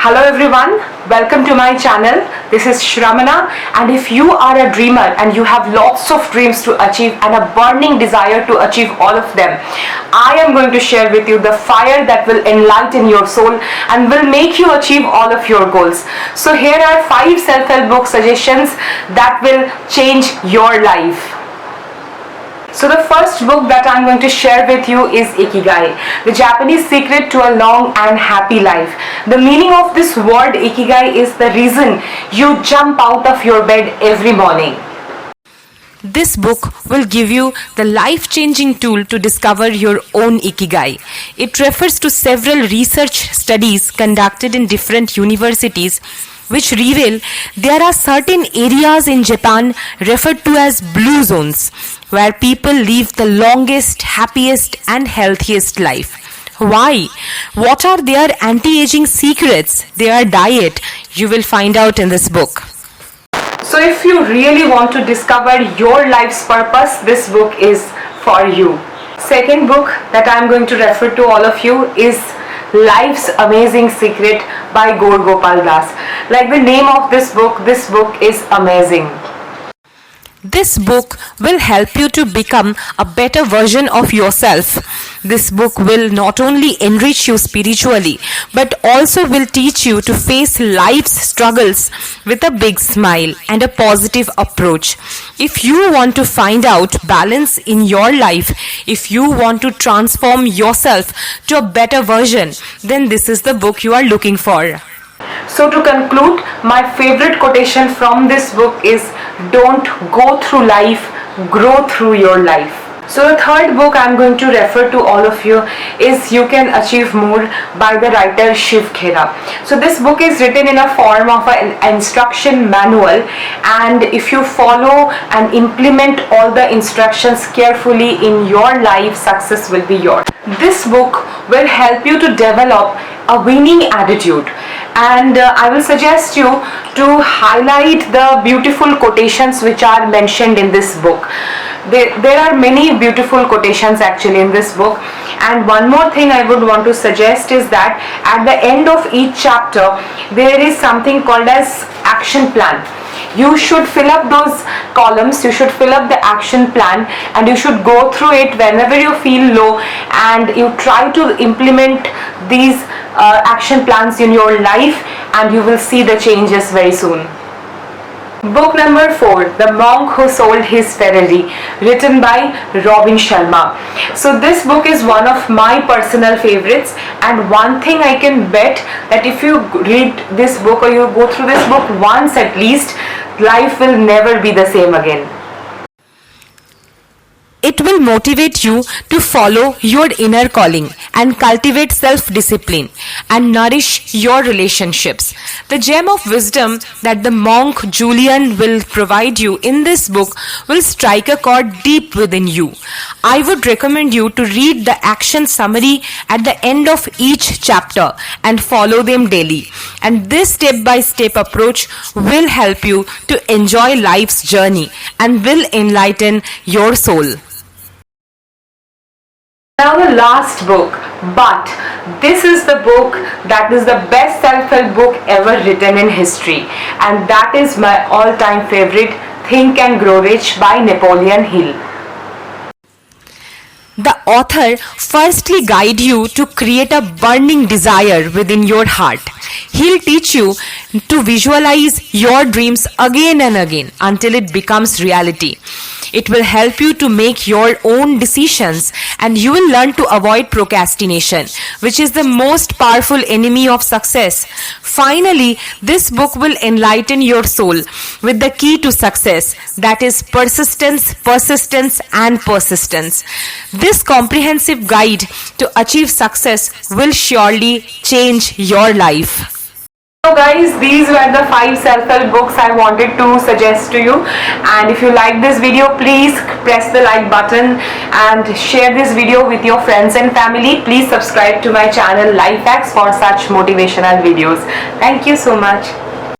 Hello everyone, welcome to my channel. This is Shramana, and if you are a dreamer and you have lots of dreams to achieve and a burning desire to achieve all of them, I am going to share with you the fire that will enlighten your soul and will make you achieve all of your goals. So here are 5 self-help book suggestions that will change your life. So the first book that I'm going to share with you is Ikigai, the Japanese secret to a long and happy life. The meaning of this word Ikigai is the reason you jump out of your bed every morning. This book will give you the life-changing tool to discover your own Ikigai. It refers to several research studies conducted in different universities which reveal there are certain areas in Japan referred to as blue zones where people live the longest, happiest and healthiest life. Why? What are their anti-aging secrets, their diet? You will find out in this book. So if you really want to discover your life's purpose, this book is for you. Second book that I am going to refer to all of you is Life's Amazing Secret by Gaur Gopal Das. Like the name of this book is amazing. This book will help you to become a better version of yourself. This book will not only enrich you spiritually, but also will teach you to face life's struggles with a big smile and a positive approach. If you want to find out balance in your life, if you want to transform yourself to a better version, then this is the book you are looking for. So to conclude, my favorite quotation from this book is, don't go through life, grow through your life. So the third book I'm going to refer to all of you is You Can Achieve More by the writer Shiv Khera. So this book is written in a form of an instruction manual, and if you follow and implement all the instructions carefully in your life, success will be yours. This book will help you to develop a winning attitude, and I will suggest you to highlight the beautiful quotations which are mentioned in this book. There are many beautiful quotations actually in this book, and one more thing I would want to suggest is that at the end of each chapter there is something called as action plan. You should fill up those columns, you should fill up the action plan, and you should go through it whenever you feel low, and you try to implement these action plans in your life, and you will see the changes very soon. Book number 4, The Monk Who Sold His Ferrari, written by Robin Sharma. So this book is one of my personal favorites, and one thing I can bet that if you read this book or you go through this book once at least, life will never be the same again. It will motivate you to follow your inner calling and cultivate self-discipline and nourish your relationships. The gem of wisdom that the monk Julian will provide you in this book will strike a chord deep within you. I would recommend you to read the action summary at the end of each chapter and follow them daily. And this step-by-step approach will help you to enjoy life's journey and will enlighten your soul. Now the last book, but this is the book that is the best self-help book ever written in history, and that is my all-time favorite, Think and Grow Rich by Napoleon Hill. The author firstly guides you to create a burning desire within your heart. He'll teach you to visualize your dreams again and again until it becomes reality. It will help you to make your own decisions, and you will learn to avoid procrastination, which is the most powerful enemy of success. Finally, this book will enlighten your soul with the key to success, that is persistence, persistence and persistence. This comprehensive guide to achieve success will surely change your life. So guys, these were the 5 self-help books I wanted to suggest to you, and if you like this video, please press the like button and share this video with your friends and family. Please subscribe to my channel Life Hacks for such motivational videos. Thank you so much.